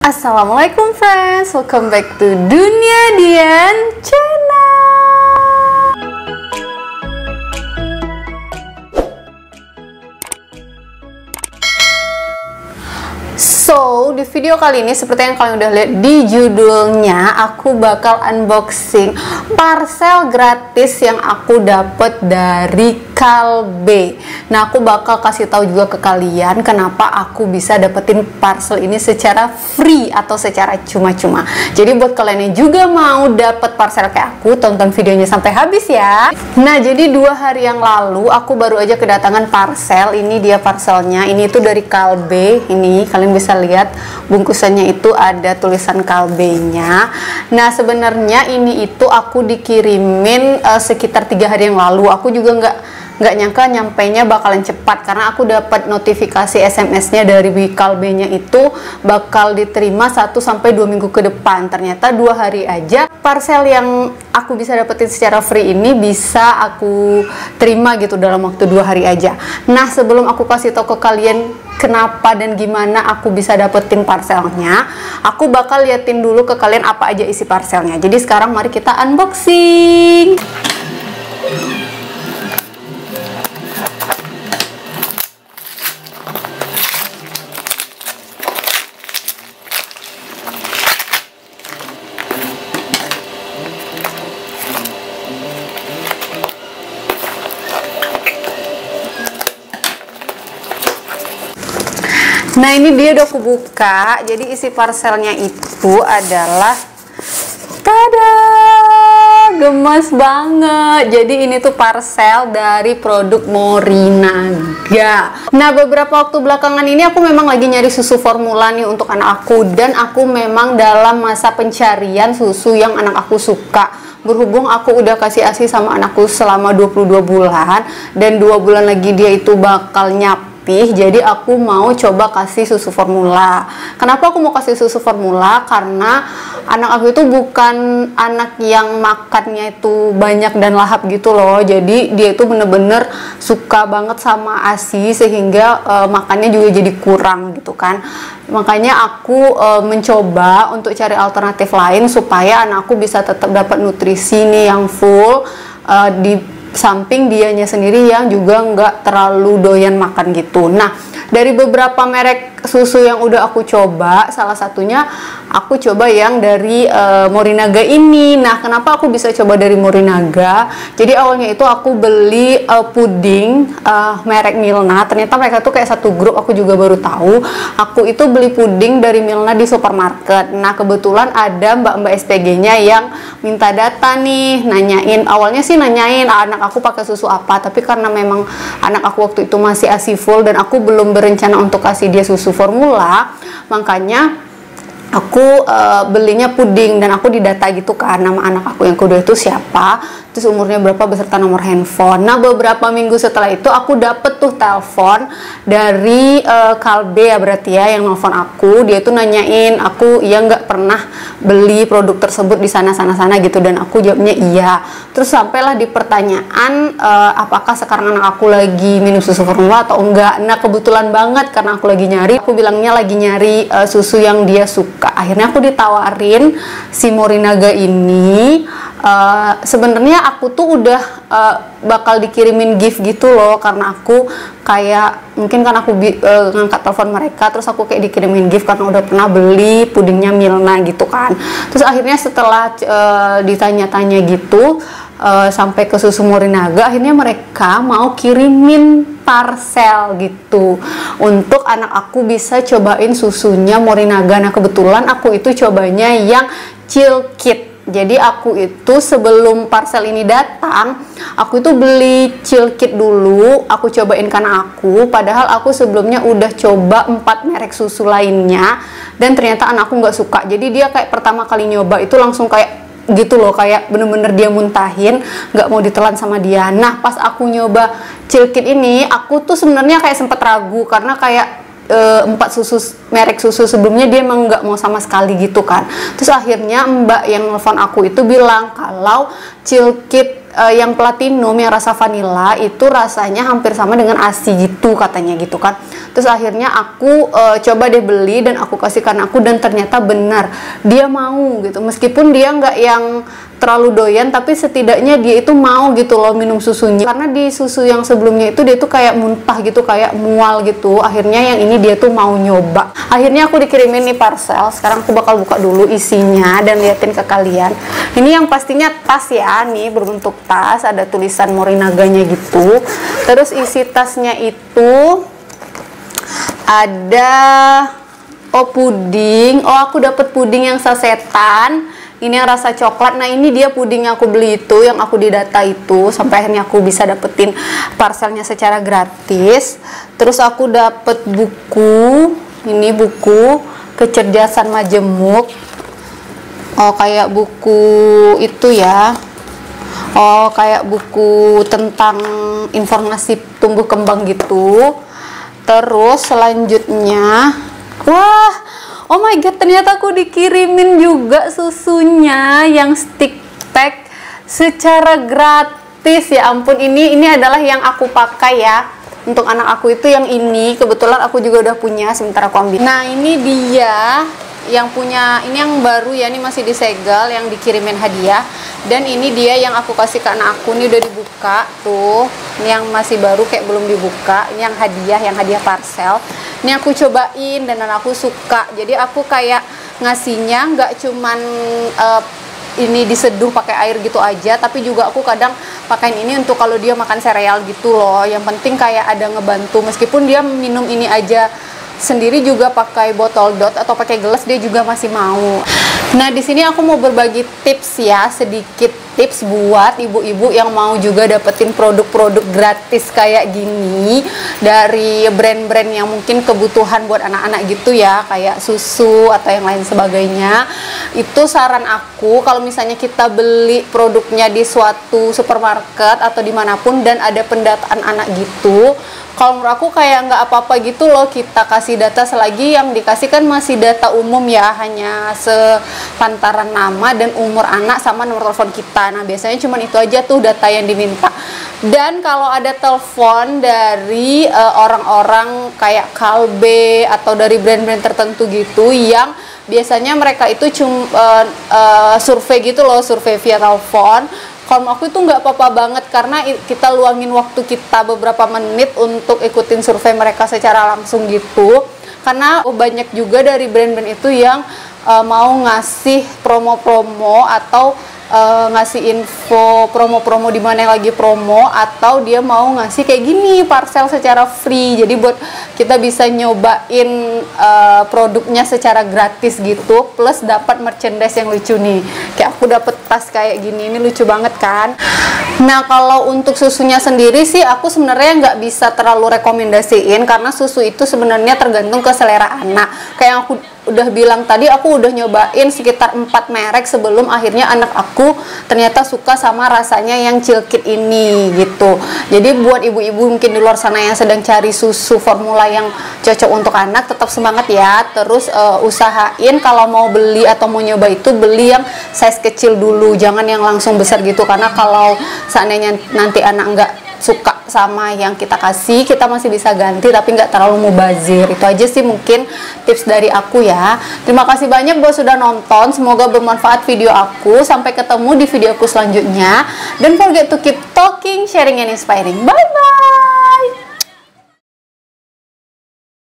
Assalamualaikum friends, welcome back to Dunia Dian Channel. So, di video kali ini seperti yang kalian udah lihat di judulnya, aku bakal unboxing parcel gratis yang aku dapat dari Kalbe. Nah, aku bakal kasih tahu juga ke kalian kenapa aku bisa dapetin parcel ini secara free atau secara cuma-cuma. Jadi buat kalian yang juga mau dapet parcel kayak aku, tonton videonya sampai habis ya. Nah, jadi 2 hari yang lalu aku baru aja kedatangan parcel. Ini dia parcelnya. Ini tuh dari Kalbe. Ini kalian bisa lihat bungkusannya itu ada tulisan Kalbe-nya. Nah, sebenarnya ini itu aku dikirimin sekitar 3 hari yang lalu. Aku juga nggak nyangka nyampainya bakalan cepat, karena aku dapat notifikasi SMS-nya dari Kalbe-nya itu bakal diterima 1-2 minggu ke depan. Ternyata 2 hari aja parcel yang aku bisa dapetin secara free ini bisa aku terima gitu dalam waktu 2 hari aja. Nah, sebelum aku kasih tahu ke kalian kenapa dan gimana aku bisa dapetin parcelnya, aku bakal liatin dulu ke kalian apa aja isi parcelnya. Jadi sekarang mari kita unboxing. Nah, ini dia udah aku buka. Jadi isi parcelnya itu adalah, tada, gemas banget. Jadi ini tuh parcel dari produk Morinaga. Nah, beberapa waktu belakangan ini aku memang lagi nyari susu formula nih untuk anak aku, dan aku memang dalam masa pencarian susu yang anak aku suka. Berhubung aku udah kasih ASI sama anakku selama 22 bulan dan 2 bulan lagi dia itu bakal nyap. Jadi aku mau coba kasih susu formula. Kenapa aku mau kasih susu formula? Karena anak aku itu bukan anak yang makannya itu banyak dan lahap gitu loh. Jadi dia itu bener-bener suka banget sama ASI, sehingga makannya juga jadi kurang gitu kan. Makanya aku mencoba untuk cari alternatif lain supaya anakku bisa tetap dapat nutrisi nih yang full, di samping dianya sendiri yang juga nggak terlalu doyan makan gitu. Nah, dari beberapa merek susu yang udah aku coba, salah satunya aku coba yang dari Morinaga ini. Nah, kenapa aku bisa coba dari Morinaga? Jadi awalnya itu aku beli puding merek Milna. Ternyata mereka tuh kayak satu grup, aku juga baru tahu. Aku itu beli puding dari Milna di supermarket. Nah, kebetulan ada mbak-mbak SPG-nya yang minta data nih, nanyain. Awalnya sih nanyain anak aku pakai susu apa, tapi karena memang anak aku waktu itu masih ASI full dan aku belum berencana untuk kasih dia susu formula, makanya aku belinya puding, dan aku didata gitu kan nama anak aku yang kedua itu siapa, terus umurnya berapa beserta nomor handphone. Nah, beberapa minggu setelah itu aku dapet tuh telepon dari Kalbe ya, berarti ya, yang nelfon aku. Dia tuh nanyain aku ya nggak pernah beli produk tersebut di sana gitu, dan aku jawabnya iya. Terus sampailah di pertanyaan apakah sekarang anak aku lagi minum susu formula atau enggak. Nah, kebetulan banget karena aku lagi nyari, aku bilangnya lagi nyari susu yang dia suka. Akhirnya aku ditawarin si Morinaga ini. Sebenarnya aku tuh udah bakal dikirimin gift gitu loh, karena aku kayak mungkin kan aku ngangkat telepon mereka, terus aku kayak dikirimin gift karena udah pernah beli pudingnya Milna gitu kan. Terus akhirnya setelah ditanya-tanya gitu sampai ke susu Morinaga, akhirnya mereka mau kirimin parcel gitu untuk anak aku bisa cobain susunya Morinaga. Nah, kebetulan aku itu cobanya yang Chill Kit. Jadi aku itu sebelum parcel ini datang, aku itu beli Chill Kit dulu, aku cobain karena aku, padahal aku sebelumnya udah coba 4 merek susu lainnya, dan ternyata anakku nggak suka. Jadi dia kayak pertama kali nyoba itu langsung kayak gitu loh, kayak bener-bener dia muntahin, nggak mau ditelan sama dia. Nah, pas aku nyoba Chill Kit ini, aku tuh sebenarnya kayak sempet ragu, karena kayak 4 merek susu sebelumnya dia emang nggak mau sama sekali gitu kan. Terus akhirnya mbak yang nelfon aku itu bilang kalau Chill Kit yang platinum yang rasa vanilla itu rasanya hampir sama dengan ASI gitu katanya gitu kan. Terus akhirnya aku coba deh beli dan aku kasihkan aku, dan ternyata benar dia mau gitu, meskipun dia nggak yang terlalu doyan tapi setidaknya dia itu mau gitu loh minum susunya, karena di susu yang sebelumnya itu dia tuh kayak muntah gitu, kayak mual gitu. Akhirnya yang ini dia tuh mau nyoba. Akhirnya aku dikirimin nih parcel. Sekarang aku bakal buka dulu isinya dan liatin ke kalian. Ini yang pastinya tas ya, nih berbentuk tas, ada tulisan Morinaganya gitu. Terus isi tasnya itu ada puding. Aku dapet puding yang sasetan. Ini yang rasa coklat. Nah ini dia puding yang aku beli itu, yang aku didata itu, sampai akhirnya aku bisa dapetin parcelnya secara gratis. Terus aku dapet buku, ini buku Kecerdasan Majemuk. Kayak buku itu ya. Kayak buku tentang informasi tumbuh kembang gitu. Terus selanjutnya, wah, oh my god, ternyata aku dikirimin juga susunya yang stick pack secara gratis. Ya ampun, ini adalah yang aku pakai ya. Untuk anak aku itu yang ini, kebetulan aku juga udah punya, sebentar aku ambil. Nah ini dia yang punya, ini yang baru ya, ini masih disegel, yang dikirimin hadiah. Dan ini dia yang aku kasih ke anak aku, ini udah dibuka tuh. Ini yang masih baru kayak belum dibuka, ini yang hadiah parcel. Ini aku cobain dan aku suka. Jadi aku kayak ngasihnya nggak cuman ini diseduh pakai air gitu aja, tapi juga aku kadang pakein ini untuk kalau dia makan sereal gitu loh. Yang penting kayak ada ngebantu, meskipun dia minum ini aja sendiri juga pakai botol dot atau pakai gelas, dia juga masih mau. Nah di sini aku mau berbagi tips ya, sedikit tips buat ibu-ibu yang mau juga dapetin produk-produk gratis kayak gini dari brand-brand yang mungkin kebutuhan buat anak-anak gitu ya, kayak susu atau yang lain sebagainya. Itu saran aku, kalau misalnya kita beli produknya di suatu supermarket atau dimanapun dan ada pendataan anak gitu, kalau menurut aku kayak nggak apa-apa gitu loh kita kasih data, selagi yang dikasih kan masih data umum ya, hanya sepantaran nama dan umur anak sama nomor telepon kita. Nah biasanya cuma itu aja tuh data yang diminta. Dan kalau ada telepon dari orang-orang kayak Kalbe atau dari brand-brand tertentu gitu yang biasanya mereka itu cuma survei gitu loh, survei via telepon. Kalau aku itu nggak apa-apa banget, karena kita luangin waktu kita beberapa menit untuk ikutin survei mereka secara langsung gitu. Karena banyak juga dari brand-brand itu yang mau ngasih promo-promo atau ngasih info promo-promo di mana yang lagi promo, atau dia mau ngasih kayak gini parcel secara free. Jadi buat kita bisa nyobain produknya secara gratis gitu, plus dapat merchandise yang lucu nih. Kayak aku dapet tas kayak gini, ini lucu banget kan. Nah kalau untuk susunya sendiri sih aku sebenarnya nggak bisa terlalu rekomendasiin, karena susu itu sebenarnya tergantung ke selera anak. Kayak aku udah bilang tadi, aku udah nyobain sekitar 4 merek sebelum akhirnya anak aku ternyata suka sama rasanya yang Chilkit ini gitu. Jadi buat ibu-ibu mungkin di luar sana yang sedang cari susu formula yang cocok untuk anak, tetap semangat ya. Terus usahain kalau mau beli atau mau nyoba itu beli yang size kecil dulu, jangan yang langsung besar gitu, karena kalau seandainya nanti anak nggak suka sama yang kita kasih, kita masih bisa ganti tapi nggak terlalu mubazir. Itu aja sih mungkin tips dari aku ya. Terima kasih banyak buat sudah nonton, semoga bermanfaat video aku. Sampai ketemu di video aku selanjutnya. Don't forget to keep talking, sharing and inspiring. Bye bye.